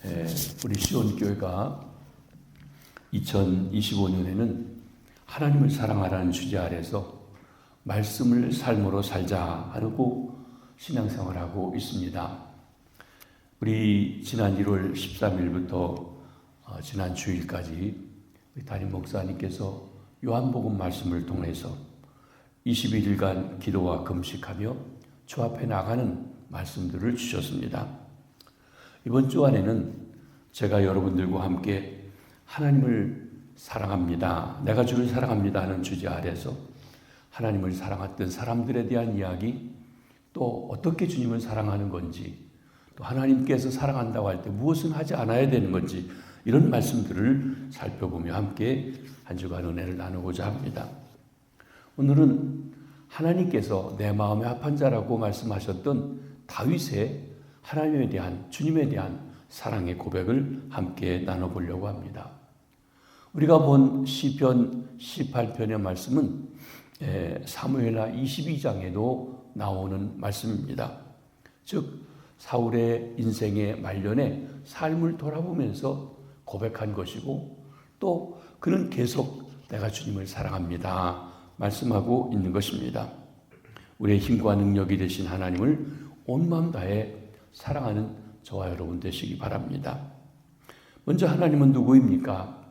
우리 시온교회가 2025년에는 하나님을 사랑하라는 주제 아래서 말씀을 삶으로 살자 하고 신앙생활하고 있습니다. 우리 지난 1월 13일부터 지난 주일까지 우리 담임 목사님께서 요한복음 말씀을 통해서 21일간 기도와 금식하며 주 앞에 나가는 말씀들을 주셨습니다. 이번 주 안에는 제가 여러분들과 함께 하나님을 사랑합니다, 내가 주를 사랑합니다 하는 주제 아래서 하나님을 사랑했던 사람들에 대한 이야기, 또 어떻게 주님을 사랑하는 건지, 또 하나님께서 사랑한다고 할 때 무엇은 하지 않아야 되는 건지, 이런 말씀들을 살펴보며 함께 한 주간 은혜를 나누고자 합니다. 오늘은 하나님께서 내 마음에 합한 자라고 말씀하셨던 다윗의 하나님에 대한, 주님에 대한 사랑의 고백을 함께 나눠보려고 합니다. 우리가 본 시편 18편의 말씀은 사무엘하 22장에도 나오는 말씀입니다. 즉 사울의 인생의 말년에 삶을 돌아보면서 고백한 것이고, 또 그는 계속 내가 주님을 사랑합니다 말씀하고 있는 것입니다. 우리의 힘과 능력이 되신 하나님을 온 마음 다해 사랑하는 저와 여러분 되시기 바랍니다. 먼저 하나님은 누구입니까?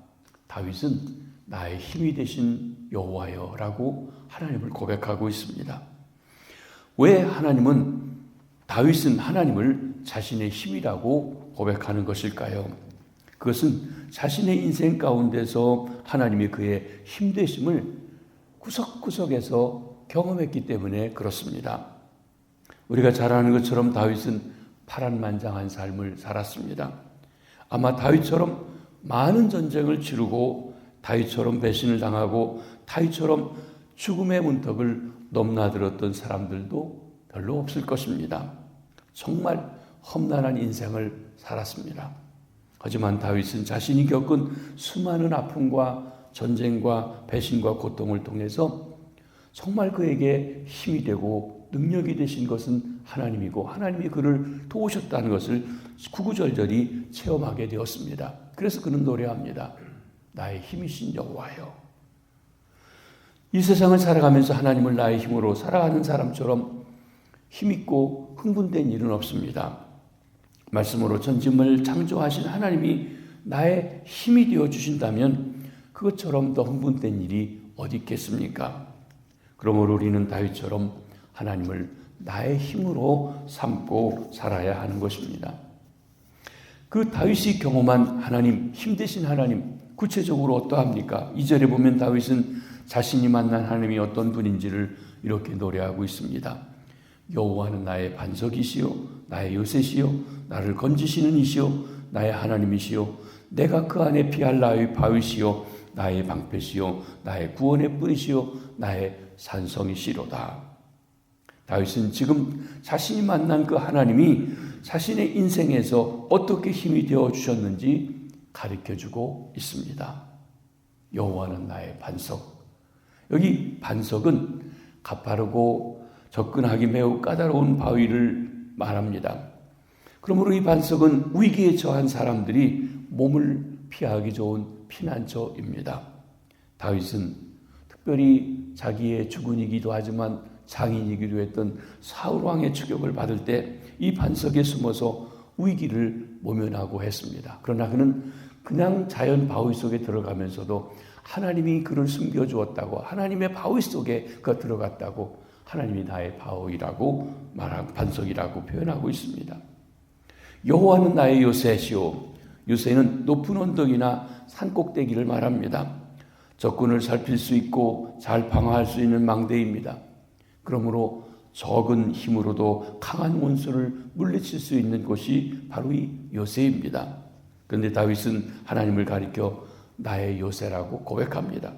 다윗은 나의 힘이 되신 여호와여 라고 하나님을 고백하고 있습니다. 왜 다윗은 하나님을 자신의 힘이라고 고백하는 것일까요? 그것은 자신의 인생 가운데서 하나님이 그의 힘 되심을 구석구석에서 경험했기 때문에 그렇습니다. 우리가 잘 아는 것처럼 다윗은 파란만장한 삶을 살았습니다. 아마 다윗처럼 많은 전쟁을 치르고, 다윗처럼 배신을 당하고, 다윗처럼 죽음의 문턱을 넘나들었던 사람들도 별로 없을 것입니다. 정말 험난한 인생을 살았습니다. 하지만 다윗은 자신이 겪은 수많은 아픔과 전쟁과 배신과 고통을 통해서 정말 그에게 힘이 되고 능력이 되신 것은 하나님이고, 하나님이 그를 도우셨다는 것을 구구절절히 체험하게 되었습니다. 그래서 그는 노래합니다. 나의 힘이신 여호와여. 이 세상을 살아가면서 하나님을 나의 힘으로 살아가는 사람처럼 힘있고 흥분된 일은 없습니다. 말씀으로 전짐을 창조하신 하나님이 나의 힘이 되어 주신다면 그것처럼 더 흥분된 일이 어디 있겠습니까? 그러므로 우리는 다윗처럼 하나님을 나의 힘으로 삼고 살아야 하는 것입니다. 그 다윗이 경험한 하나님, 힘 되신 하나님, 구체적으로 어떠합니까? 2절에 보면 다윗은 자신이 만난 하나님이 어떤 분인지를 이렇게 노래하고 있습니다. 여호와는 나의 반석이시요 나의 요새시요 나를 건지시는 이시요 나의 하나님이시요 내가 그 안에 피할 나의 바위시요 나의 방패시요 나의 구원의 뿌리시요 나의 산성이시로다. 다윗은 지금 자신이 만난 그 하나님이 자신의 인생에서 어떻게 힘이 되어 주셨는지 가르쳐주고 있습니다. 여호와는 나의 반석. 여기 반석은 가파르고 접근하기 매우 까다로운 바위를 말합니다. 그러므로 이 반석은 위기에 처한 사람들이 몸을 피하기 좋은 피난처입니다. 다윗은 특별히 자기의 주군이기도 하지만 장인이기도 했던 사울 왕의 추격을 받을 때 이 반석에 숨어서 위기를 모면하고 했습니다. 그러나 그는 그냥 자연 바위 속에 들어가면서도 하나님이 그를 숨겨주었다고, 하나님의 바위 속에 그가 들어갔다고, 하나님이 나의 바위라고 말하고 반석이라고 표현하고 있습니다. 여호와는 나의 요새시오. 요새는 높은 언덕이나 산꼭대기를 말합니다. 적군을 살필 수 있고 잘 방어할 수 있는 망대입니다. 그러므로 적은 힘으로도 강한 원수를 물리칠 수 있는 곳이 바로 이 요새입니다. 그런데 다윗은 하나님을 가리켜 나의 요새라고 고백합니다.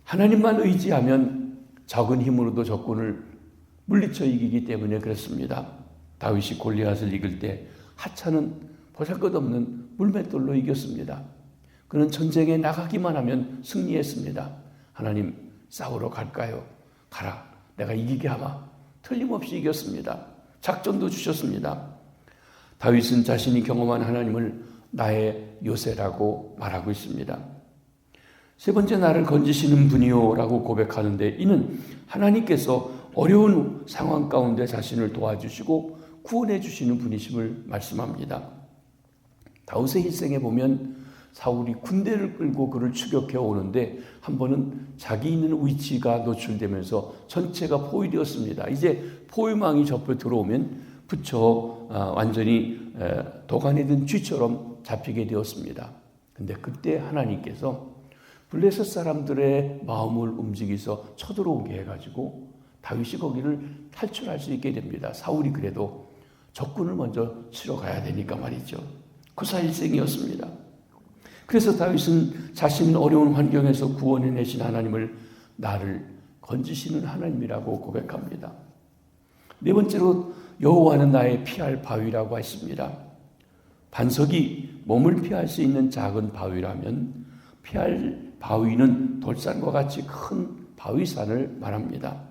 하나님만 의지하면 적은 힘으로도 적군을 물리쳐 이기기 때문에 그렇습니다. 다윗이 골리앗을 이길 때 하찮은 보잘것없는 물맷돌로 이겼습니다. 그는 전쟁에 나가기만 하면 승리했습니다. 하나님, 싸우러 갈까요? 가라. 내가 이기게 하마. 틀림없이 이겼습니다. 작전도 주셨습니다. 다윗은 자신이 경험한 하나님을 나의 요새라고 말하고 있습니다. 세 번째, 나를 건지시는 분이요 라고 고백하는데, 이는 하나님께서 어려운 상황 가운데 자신을 도와주시고 구원해 주시는 분이심을 말씀합니다. 다윗의 일생에 보면 사울이 군대를 끌고 그를 추격해 오는데 한 번은 자기 있는 위치가 노출되면서 전체가 포위되었습니다. 이제 포위망이 접해 들어오면 완전히 도간에 든 쥐처럼 잡히게 되었습니다. 근데 그때 하나님께서 블레셋 사람들의 마음을 움직여서 쳐들어오게 해가지고 다윗이 거기를 탈출할 수 있게 됩니다. 사울이 그래도 적군을 먼저 치러 가야 되니까 말이죠. 구사일생이었습니다. 그래서 다윗은 자신은 어려운 환경에서 구원해내신 하나님을 나를 건지시는 하나님이라고 고백합니다. 네 번째로, 여호와는 나의 피할 바위라고 했습니다. 반석이 몸을 피할 수 있는 작은 바위라면 피할 바위는 돌산과 같이 큰 바위산을 말합니다.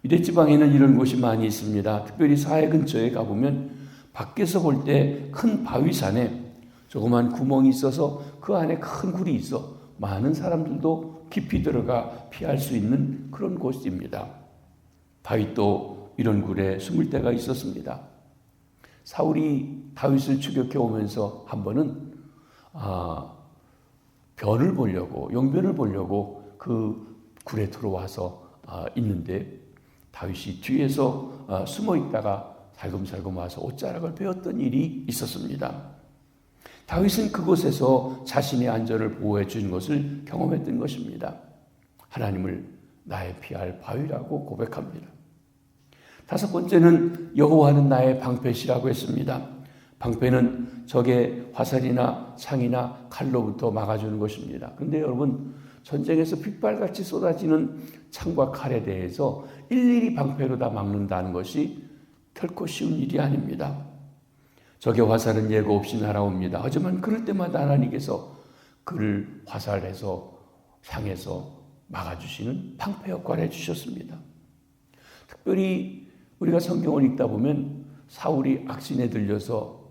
유대지방에는 이런 곳이 많이 있습니다. 특별히 사해 근처에 가보면 밖에서 볼 때 큰 바위산에 조그만 구멍이 있어서 그 안에 큰 굴이 있어 많은 사람들도 깊이 들어가 피할 수 있는 그런 곳입니다. 다윗도 이런 굴에 숨을 때가 있었습니다. 사울이 다윗을 추격해 오면서 한 번은 변을 보려고, 용변을 보려고 그 굴에 들어와서 있는데 다윗이 뒤에서 숨어 있다가 살금살금 와서 옷자락을 베었던 일이 있었습니다. 다윗은 그곳에서 자신의 안전을 보호해 준 것을 경험했던 것입니다. 하나님을 나의 피할 바위라고 고백합니다. 다섯 번째는, 여호와는 나의 방패시라고 했습니다. 방패는 적의 화살이나 창이나 칼로부터 막아주는 것입니다. 그런데 여러분, 전쟁에서 빗발같이 쏟아지는 창과 칼에 대해서 일일이 방패로 다 막는다는 것이 결코 쉬운 일이 아닙니다. 적의 화살은 예고 없이 날아옵니다. 하지만 그럴 때마다 하나님께서 그를 화살에서 향해서 막아주시는 방패 역할을 해주셨습니다. 특별히 우리가 성경을 읽다 보면 사울이 악신에 들려서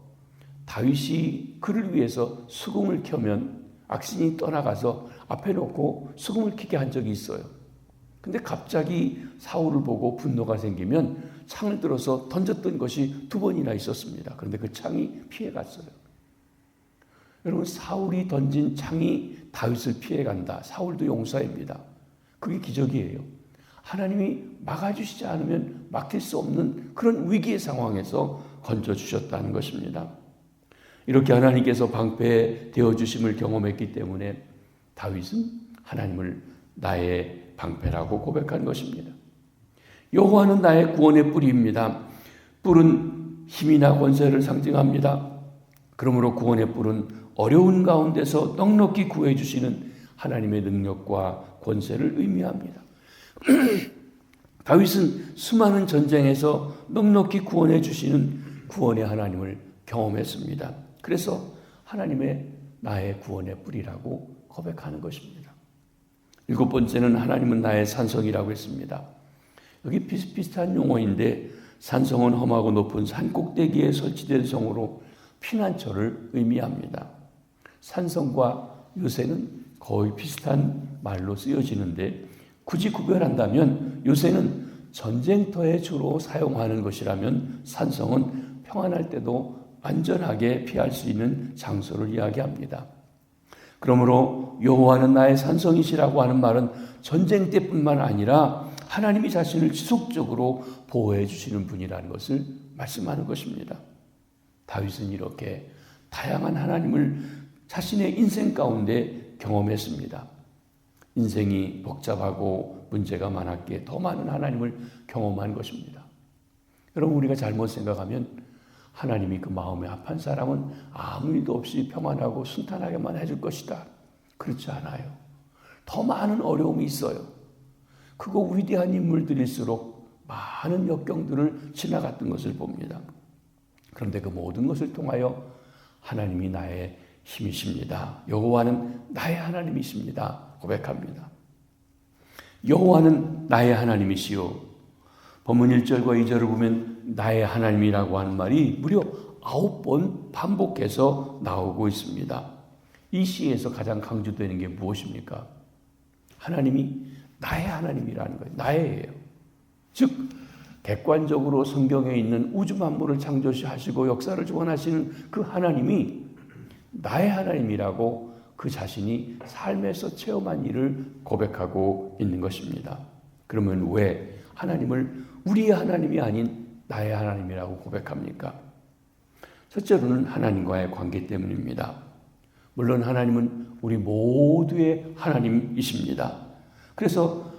다윗이 그를 위해서 수금을 켜면 악신이 떠나가서 앞에 놓고 수금을 켜게 한 적이 있어요. 근데 갑자기 사울을 보고 분노가 생기면 창을 들어서 던졌던 것이 2번이나 있었습니다. 그런데 그 창이 피해갔어요. 여러분, 사울이 던진 창이 다윗을 피해간다. 사울도 용사입니다. 그게 기적이에요. 하나님이 막아주시지 않으면 막힐 수 없는 그런 위기의 상황에서 건져주셨다는 것입니다. 이렇게 하나님께서 방패 되어주심을 경험했기 때문에 다윗은 하나님을 나의 방패라고 고백한 것입니다. 여호와는 나의 구원의 뿔입니다. 뿔은 힘이나 권세를 상징합니다. 그러므로 구원의 뿔은 어려운 가운데서 넉넉히 구해주시는 하나님의 능력과 권세를 의미합니다. 다윗은 수많은 전쟁에서 넉넉히 구원해 주시는 구원의 하나님을 경험했습니다. 그래서 하나님의 나의 구원의 뿔이라고 고백하는 것입니다. 7번째는, 하나님은 나의 산성이라고 했습니다. 여기 비슷비슷한 용어인데, 산성은 험하고 높은 산 꼭대기에 설치된 성으로 피난처를 의미합니다. 산성과 요새는 거의 비슷한 말로 쓰여지는데, 굳이 구별한다면 요새는 전쟁터에 주로 사용하는 것이라면 산성은 평안할 때도 안전하게 피할 수 있는 장소를 이야기합니다. 그러므로 여호와는 나의 산성이시라고 하는 말은 전쟁 때뿐만 아니라 하나님이 자신을 지속적으로 보호해 주시는 분이라는 것을 말씀하는 것입니다. 다윗은 이렇게 다양한 하나님을 자신의 인생 가운데 경험했습니다. 인생이 복잡하고 문제가 많았기에 더 많은 하나님을 경험한 것입니다. 여러분, 우리가 잘못 생각하면 하나님이 그 마음에 합한 사람은 아무 일도 없이 평안하고 순탄하게만 해줄 것이다. 그렇지 않아요. 더 많은 어려움이 있어요. 그거 위대한 인물들일수록 많은 역경들을 지나갔던 것을 봅니다. 그런데 그 모든 것을 통하여 하나님이 나의 힘이십니다. 여호와는 나의 하나님이십니다. 고백합니다. 여호와는 나의 하나님이시요. 본문 1절과 2절을 보면 나의 하나님이라고 하는 말이 무려 9번 반복해서 나오고 있습니다. 이 시에서 가장 강조되는 게 무엇입니까? 하나님이 나의 하나님이라는 거예요. 나의예요. 즉 객관적으로 성경에 있는 우주 만물을 창조하시고 역사를 주관하시는 그 하나님이 나의 하나님이라고 그 자신이 삶에서 체험한 일을 고백하고 있는 것입니다. 그러면 왜 하나님을 우리의 하나님이 아닌 나의 하나님이라고 고백합니까? 첫째로는 하나님과의 관계 때문입니다. 물론 하나님은 우리 모두의 하나님이십니다. 그래서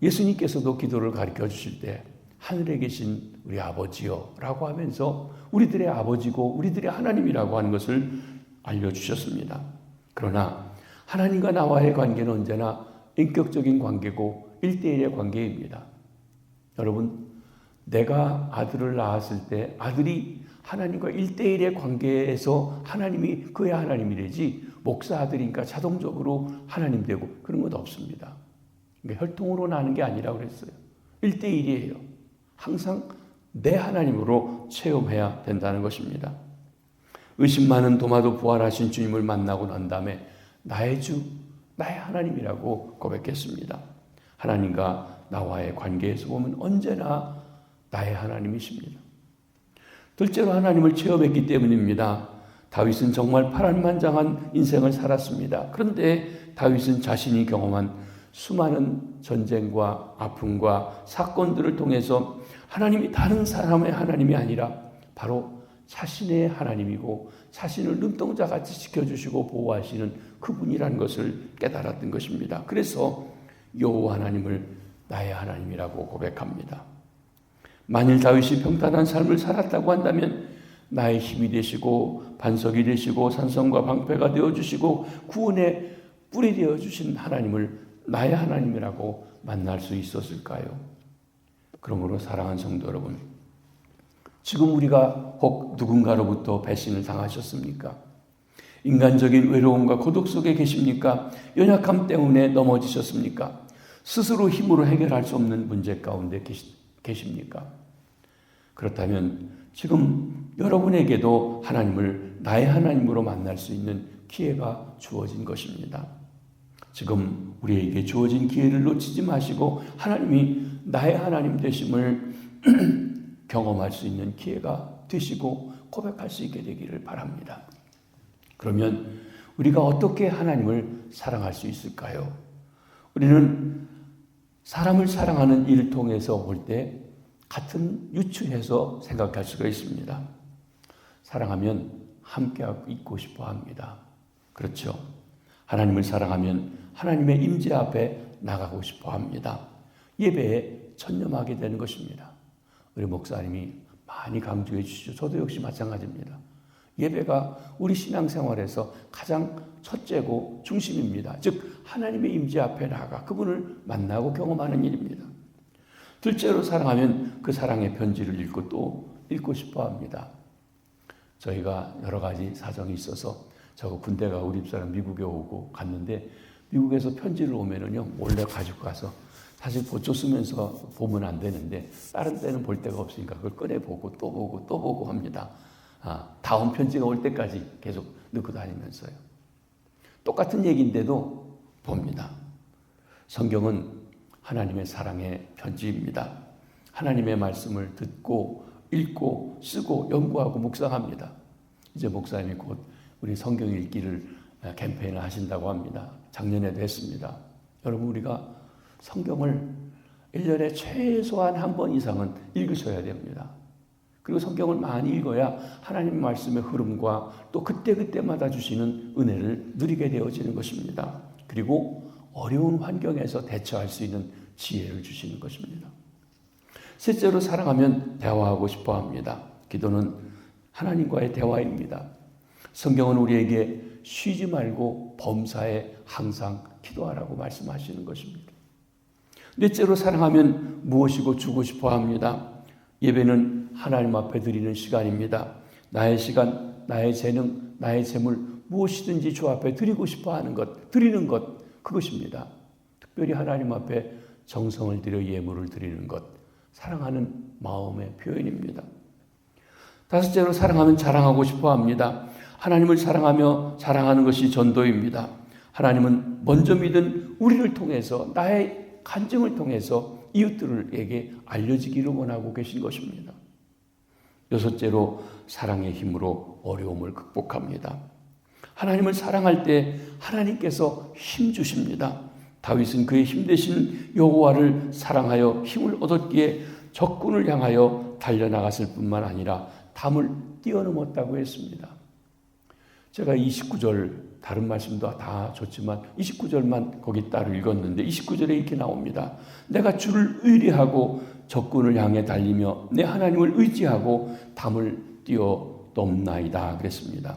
예수님께서도 기도를 가르쳐 주실 때 하늘에 계신 우리 아버지요 라고 하면서 우리들의 아버지고 우리들의 하나님이라고 하는 것을 알려주셨습니다. 그러나 하나님과 나와의 관계는 언제나 인격적인 관계고 1대1의 관계입니다. 여러분, 내가 아들을 낳았을 때 아들이 하나님과 1대1의 관계에서 하나님이 그의 하나님이 되지 목사 아들이니까 자동적으로 하나님 되고 그런 건 없습니다. 그러니까 혈통으로 나는 게 아니라고 그랬어요. 1대1이에요. 항상 내 하나님으로 체험해야 된다는 것입니다. 의심 많은 도마도 부활하신 주님을 만나고 난 다음에 나의 주, 나의 하나님이라고 고백했습니다. 하나님과 나와의 관계에서 보면 언제나 나의 하나님이십니다. 둘째로 하나님을 체험했기 때문입니다. 다윗은 정말 파란만장한 인생을 살았습니다. 그런데 다윗은 자신이 경험한 수많은 전쟁과 아픔과 사건들을 통해서 하나님이 다른 사람의 하나님이 아니라 바로 자신의 하나님이고 자신을 눈동자같이 지켜주시고 보호하시는 그분이라는 것을 깨달았던 것입니다. 그래서 여호와 하나님을 나의 하나님이라고 고백합니다. 만일 다윗이 평탄한 삶을 살았다고 한다면 나의 힘이 되시고 반석이 되시고 산성과 방패가 되어주시고 구원의 뿔이 되어주신 하나님을 나의 하나님이라고 만날 수 있었을까요? 그러므로 사랑하는 성도 여러분, 지금 우리가 혹 누군가로부터 배신을 당하셨습니까? 인간적인 외로움과 고독 속에 계십니까? 연약함 때문에 넘어지셨습니까? 스스로 힘으로 해결할 수 없는 문제 가운데 계십니까? 그렇다면 지금 여러분에게도 하나님을 나의 하나님으로 만날 수 있는 기회가 주어진 것입니다. 지금 우리에게 주어진 기회를 놓치지 마시고 하나님이 나의 하나님 되심을 경험할 수 있는 기회가 되시고 고백할 수 있게 되기를 바랍니다. 그러면 우리가 어떻게 하나님을 사랑할 수 있을까요? 우리는 사람을 사랑하는 일을 통해서 볼 때 같은 유추해서 생각할 수가 있습니다. 사랑하면 함께 있고 싶어 합니다. 그렇죠? 하나님을 사랑하면 하나님의 임재 앞에 나가고 싶어 합니다. 예배에 전념하게 되는 것입니다. 우리 목사님이 많이 강조해 주시죠. 저도 역시 마찬가지입니다. 예배가 우리 신앙생활에서 가장 첫째고 중심입니다. 즉 하나님의 임재 앞에 나가 그분을 만나고 경험하는 일입니다. 둘째로 사랑하면 그 사랑의 편지를 읽고 또 읽고 싶어 합니다. 저희가 여러 가지 사정이 있어서 저 군대가 우리 집사람 미국에 오고 갔는데 미국에서 편지를 오면은요 몰래 가지고 가서 사실 보초 쓰면서 보면 안 되는데 다른 때는 볼 데가 없으니까 그걸 꺼내보고 또 보고 또 보고 합니다. 다음 편지가 올 때까지 계속 넣고 다니면서요. 똑같은 얘기인데도 봅니다. 성경은 하나님의 사랑의 편지입니다. 하나님의 말씀을 듣고 읽고 쓰고 연구하고 묵상합니다. 이제 목사님이 곧 우리 성경 읽기를 캠페인을 하신다고 합니다. 작년에도 했습니다. 여러분 우리가 성경을 1년에 최소한 한 번 이상은 읽으셔야 됩니다. 그리고 성경을 많이 읽어야 하나님 말씀의 흐름과 또 그때그때마다 주시는 은혜를 누리게 되어지는 것입니다. 그리고 어려운 환경에서 대처할 수 있는 지혜를 주시는 것입니다. 셋째로 사랑하면 대화하고 싶어 합니다. 기도는 하나님과의 대화입니다. 성경은 우리에게 쉬지 말고 범사에 항상 기도하라고 말씀하시는 것입니다. 넷째로 사랑하면 무엇이고 주고 싶어 합니다. 예배는 하나님 앞에 드리는 시간입니다. 나의 시간, 나의 재능, 나의 재물 무엇이든지 주 앞에 드리고 싶어 하는 것, 드리는 것 그것입니다. 특별히 하나님 앞에 정성을 들여 예물을 드리는 것, 사랑하는 마음의 표현입니다. 다섯째로 사랑하면 자랑하고 싶어 합니다. 하나님을 사랑하며 자랑하는 것이 전도입니다. 하나님은 먼저 믿은 우리를 통해서, 나의 간증을 통해서 이웃들에게 알려지기를 원하고 계신 것입니다. 여섯째로 사랑의 힘으로 어려움을 극복합니다. 하나님을 사랑할 때 하나님께서 힘 주십니다. 다윗은 그의 힘 대신 여호와를 사랑하여 힘을 얻었기에 적군을 향하여 달려나갔을 뿐만 아니라 담을 뛰어넘었다고 했습니다. 제가 29절 다른 말씀도 다 좋지만 29절만 거기 따로 읽었는데 29절에 이렇게 나옵니다. 내가 주를 의뢰하고 적군을 향해 달리며 내 하나님을 의지하고 담을 뛰어넘나이다 그랬습니다.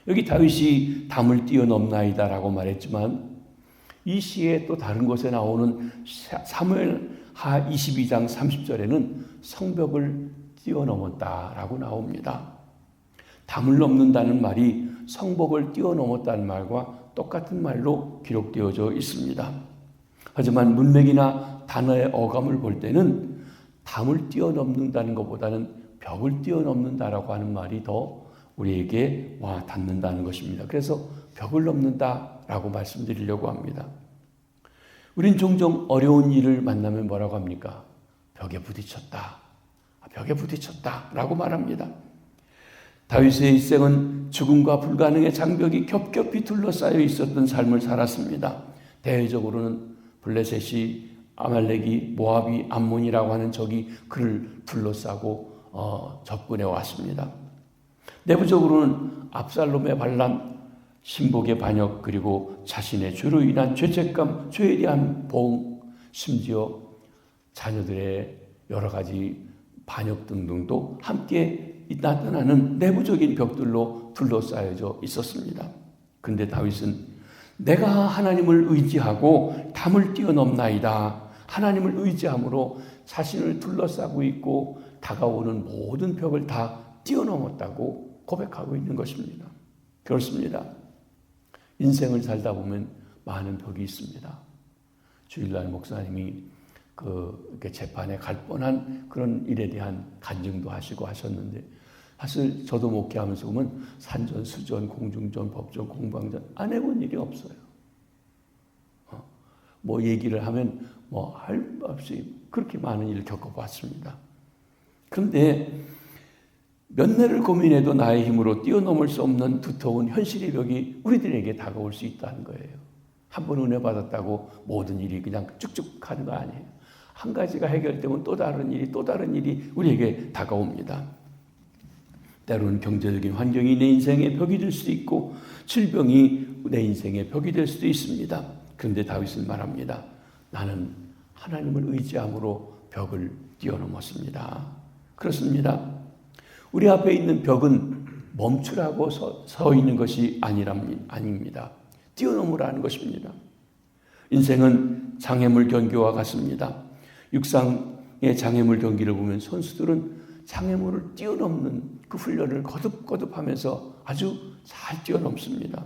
여기 다윗이 담을 뛰어넘나이다라고 말했지만 이 시에 또 다른 곳에 나오는 사무엘하 22장 30절에는 성벽을 뛰어넘었다라고 나옵니다. 담을 넘는다는 말이 성벽을 뛰어넘었다는 말과 똑같은 말로 기록되어져 있습니다. 하지만 문맥이나 단어의 어감을 볼 때는 담을 뛰어넘는다는 것보다는 벽을 뛰어넘는다라고 하는 말이 더 우리에게 와 닿는다는 것입니다. 그래서 벽을 넘는다라고 말씀드리려고 합니다. 우린 종종 어려운 일을 만나면 뭐라고 합니까? 벽에 부딪혔다. 벽에 부딪혔다라고 말합니다. 다윗의 일생은 죽음과 불가능의 장벽이 겹겹이 둘러싸여 있었던 삶을 살았습니다. 대외적으로는 블레셋이, 아말렉이, 모압이, 암몬이라고 하는 적이 그를 둘러싸고 접근해 왔습니다. 내부적으로는 압살롬의 반란, 신복의 반역, 그리고 자신의 죄로 인한 죄책감, 죄에 대한 보응, 심지어 자녀들의 여러 가지 반역 등등도 함께 나타나는 내부적인 벽들로 둘러싸여져 있었습니다. 그런데 다윗은 내가 하나님을 의지하고 담을 뛰어넘나이다. 하나님을 의지함으로 자신을 둘러싸고 있고 다가오는 모든 벽을 다 뛰어넘었다고 고백하고 있는 것입니다. 그렇습니다. 인생을 살다 보면 많은 벽이 있습니다. 주일날 목사님이 이렇게 재판에 갈 뻔한 그런 일에 대한 간증도 하시고 하셨는데, 사실 저도 목회하면서 보면 산전, 수전, 공중전, 법전, 공방전 안 해본 일이 없어요. 뭐 얘기를 하면 뭐 할 수 없이 그렇게 많은 일을 겪어봤습니다. 그런데 몇날을 고민해도 나의 힘으로 뛰어넘을 수 없는 두터운 현실의 벽이 우리들에게 다가올 수 있다는 거예요. 한 번 은혜 받았다고 모든 일이 그냥 쭉쭉 가는 거 아니에요. 한 가지가 해결되면 또 다른 일이 우리에게 다가옵니다. 때로는 경제적인 환경이 내 인생의 벽이 될 수도 있고 질병이 내 인생의 벽이 될 수도 있습니다. 그런데 다윗은 말합니다. 나는 하나님을 의지함으로 벽을 뛰어넘었습니다. 그렇습니다. 우리 앞에 있는 벽은 멈추라고 서 있는 것이 아닙니다. 뛰어넘으라는 것입니다. 인생은 장애물 경기와 같습니다. 육상의 장애물 경기를 보면 선수들은 장애물을 뛰어넘는 그 훈련을 거듭거듭하면서 아주 잘 뛰어넘습니다.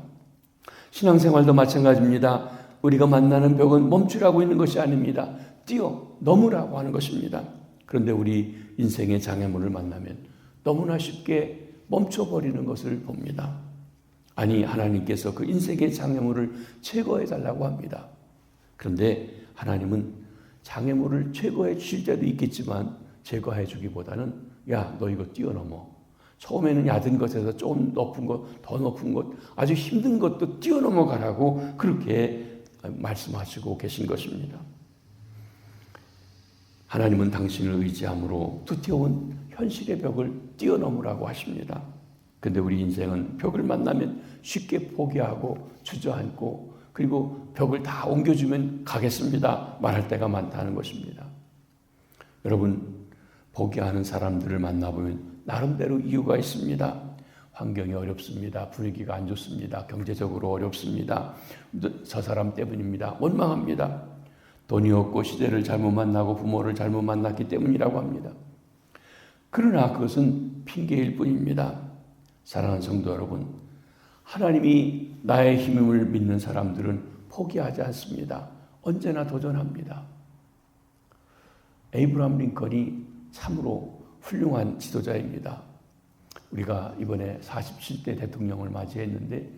신앙생활도 마찬가지입니다. 우리가 만나는 벽은 멈추라고 있는 것이 아닙니다. 뛰어넘으라고 하는 것입니다. 그런데 우리 인생의 장애물을 만나면 너무나 쉽게 멈춰버리는 것을 봅니다. 아니, 하나님께서 그 인생의 장애물을 제거해달라고 합니다. 그런데 하나님은 장애물을 제거해 주실 때도 있겠지만 제거해 주기보다는 야, 너 이거 뛰어넘어. 처음에는 얕은 것에서 좀 높은 것, 더 높은 것, 아주 힘든 것도 뛰어넘어 가라고 그렇게 말씀하시고 계신 것입니다. 하나님은 당신을 의지함으로 두터운 현실의 벽을 뛰어넘으라고 하십니다. 그런데 우리 인생은 벽을 만나면 쉽게 포기하고 주저앉고 그리고 벽을 다 옮겨주면 가겠습니다 말할 때가 많다는 것입니다. 여러분, 포기하는 사람들을 만나보면 나름대로 이유가 있습니다. 환경이 어렵습니다. 분위기가 안 좋습니다. 경제적으로 어렵습니다. 저 사람 때문입니다. 원망합니다. 돈이 없고 시대를 잘못 만나고 부모를 잘못 만났기 때문이라고 합니다. 그러나 그것은 핑계일 뿐입니다. 사랑하는 성도 여러분, 하나님이 나의 힘을 믿는 사람들은 포기하지 않습니다. 언제나 도전합니다. 에이브라함 링컨이 참으로 훌륭한 지도자입니다. 우리가 이번에 47대 대통령을 맞이했는데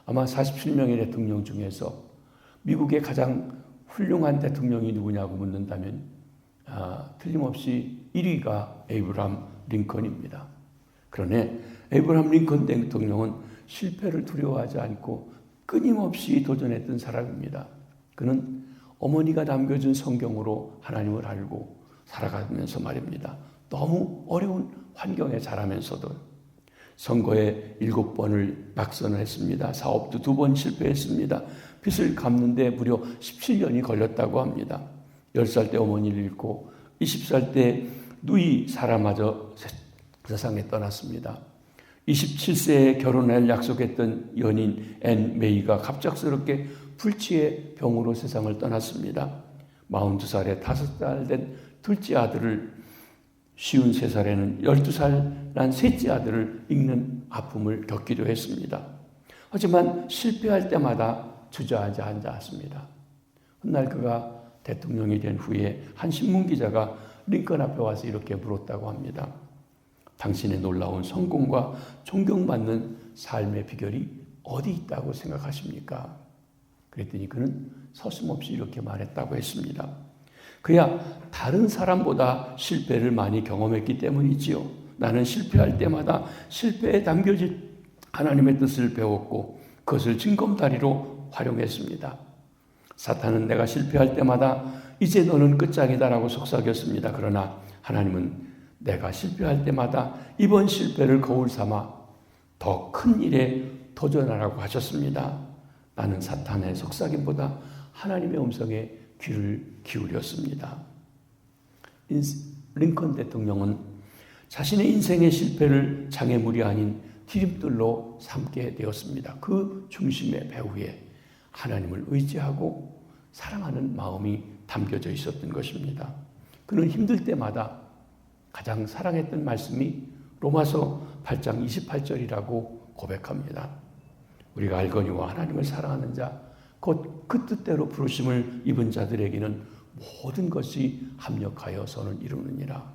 아마 47명의 대통령 중에서 미국의 가장 훌륭한 대통령이 누구냐고 묻는다면 틀림없이 1위가 에이브러함 링컨입니다. 그러나 에이브러함 링컨 대통령은 실패를 두려워하지 않고 끊임없이 도전했던 사람입니다. 그는 어머니가 남겨준 성경으로 하나님을 알고 살아가면서 말입니다. 너무 어려운 환경에 자라면서도 선거에 7번을 낙선을 했습니다. 사업도 2번 실패했습니다. 빚을 갚는데 무려 17년이 걸렸다고 합니다. 10살 때 어머니를 잃고 20살 때 누이 사라마저 세상에 떠났습니다. 27세에 결혼할 약속했던 연인 앤 메이가 갑작스럽게 불치의 병으로 세상을 떠났습니다. 42살에 5살 된 둘째 아들을 53살에는 12살 난 셋째 아들을 잃는 아픔을 겪기도 했습니다. 하지만 실패할 때마다 주저하지 않았습니다. 훗날 그가 대통령이 된 후에 한 신문기자가 링컨 앞에 와서 이렇게 물었다고 합니다. 당신의 놀라운 성공과 존경받는 삶의 비결이 어디 있다고 생각하십니까? 그랬더니 그는 서슴없이 이렇게 말했다고 했습니다. 그야 다른 사람보다 실패를 많이 경험했기 때문이지요. 나는 실패할 때마다 실패에 담겨진 하나님의 뜻을 배웠고 그것을 징검다리로 활용했습니다. 사탄은 내가 실패할 때마다 이제 너는 끝장이다라고 속삭였습니다. 그러나 하나님은 내가 실패할 때마다 이번 실패를 거울 삼아 더 큰 일에 도전하라고 하셨습니다. 나는 사탄의 속삭임보다 하나님의 음성에 귀를 기울였습니다. 링컨 대통령은 자신의 인생의 실패를 장애물이 아닌 디딤돌로 삼게 되었습니다. 그 중심의 배후에 하나님을 의지하고 사랑하는 마음이 담겨져 있었던 것입니다. 그는 힘들 때마다 가장 사랑했던 말씀이 로마서 8장 28절이라고 고백합니다. 우리가 알거니와 하나님을 사랑하는 자, 곧 그 뜻대로 부르심을 입은 자들에게는 모든 것이 합력하여 선을 이루느니라.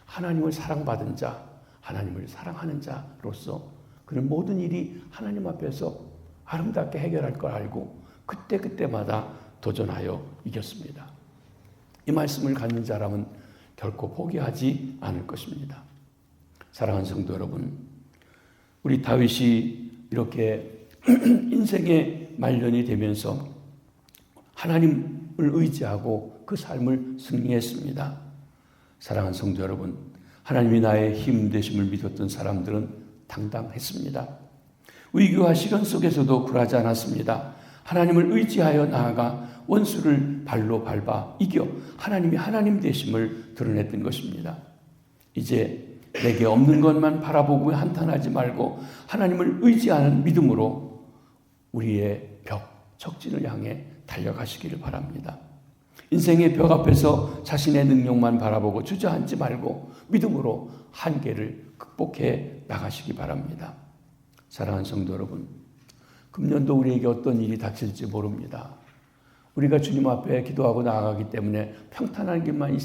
하나님을 사랑받은 자, 하나님을 사랑하는 자로서 그는 모든 일이 하나님 앞에서 아름답게 해결할 걸 알고 그때마다 도전하여 이겼습니다. 이 말씀을 갖는 사람은 결코 포기하지 않을 것입니다. 사랑하는 성도 여러분, 우리 다윗이 이렇게 인생의 말년이 되면서 하나님을 의지하고 그 삶을 승리했습니다. 사랑하는 성도 여러분, 하나님이 나의 힘 되심을 믿었던 사람들은 당당했습니다. 위기와 시련 속에서도 굴하지 않았습니다. 하나님을 의지하여 나아가 원수를 발로 밟아 이겨 하나님이 하나님 되심을 드러냈던 것입니다. 이제 내게 없는 것만 바라보고 한탄하지 말고 하나님을 의지하는 믿음으로 우리의 벽, 적진을 향해 달려가시기를 바랍니다. 인생의 벽 앞에서 자신의 능력만 바라보고 주저앉지 말고 믿음으로 한계를 극복해 나가시기 바랍니다. 사랑하는 성도 여러분, 금년도 우리에게 어떤 일이 닥칠지 모릅니다. 우리가 주님 앞에 기도하고 나아가기 때문에 평탄한 길만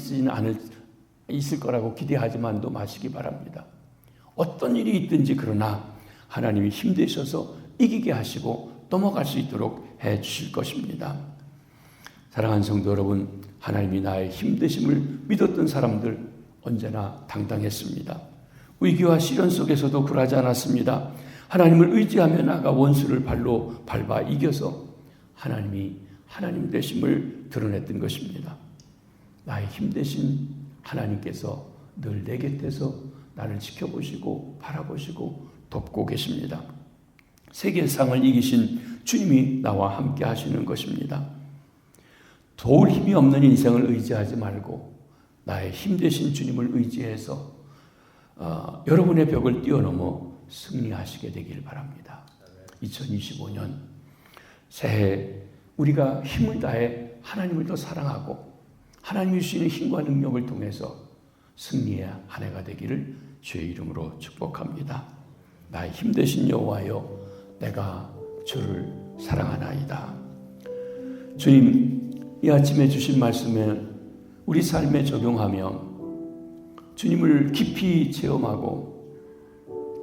있을 거라고 기대하지만도 마시기 바랍니다. 어떤 일이 있든지 그러나 하나님이 힘되셔서 이기게 하시고 넘어갈 수 있도록 해 주실 것입니다. 사랑하는 성도 여러분, 하나님이 나의 힘되심을 믿었던 사람들 언제나 당당했습니다. 위기와 시련 속에서도 굴하지 않았습니다. 하나님을 의지하며 나가 원수를 발로 밟아 이겨서 하나님이 하나님 되심을 드러냈던 것입니다. 나의 힘되신 하나님께서 늘 내 곁에서 나를 지켜보시고 바라보시고 돕고 계십니다. 세계상을 이기신 주님이 나와 함께 하시는 것입니다. 도울 힘이 없는 인생을 의지하지 말고 나의 힘되신 주님을 의지해서 여러분의 벽을 뛰어넘어 승리하시게 되길 바랍니다. 2025년 새해 우리가 힘을 다해 하나님을 더 사랑하고 하나님이 주시는 힘과 능력을 통해서 승리의 한 해가 되기를 주의 이름으로 축복합니다. 나의 힘되신 여호와여, 내가 주를 사랑하나이다. 주님, 이 아침에 주신 말씀을 우리 삶에 적용하며 주님을 깊이 체험하고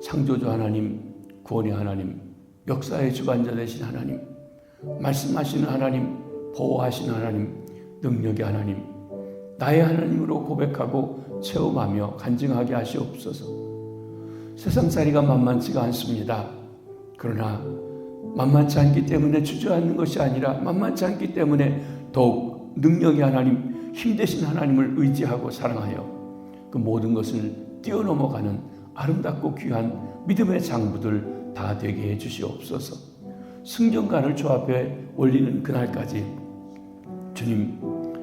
창조주 하나님, 구원의 하나님, 역사의 주관자 되신 하나님, 말씀하시는 하나님, 보호하시는 하나님, 능력의 하나님, 나의 하나님으로 고백하고 체험하며 간증하게 하시옵소서. 세상살이가 만만치가 않습니다. 그러나 만만치 않기 때문에 주저앉는 것이 아니라 만만치 않기 때문에 더욱 능력의 하나님, 힘되신 하나님을 의지하고 사랑하여 그 모든 것을 뛰어넘어가는 아름답고 귀한 믿음의 장부들 다 되게 해 주시옵소서. 승전간을 주 앞에 올리는 그날까지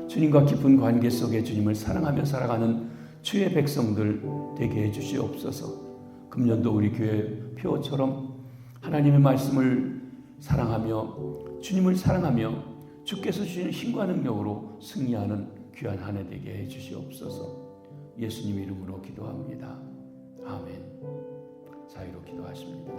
주님과 깊은 관계 속에 주님을 사랑하며 살아가는 주의 백성들 되게 해 주시옵소서. 금년도 우리 교회 표처럼 하나님의 말씀을 사랑하며 주님을 사랑하며 주께서 주시는 힘과 능력으로 승리하는 귀한 한 해 되게 해 주시옵소서. 예수님 이름으로 기도합니다. 아멘. 자유로 기도하십니다.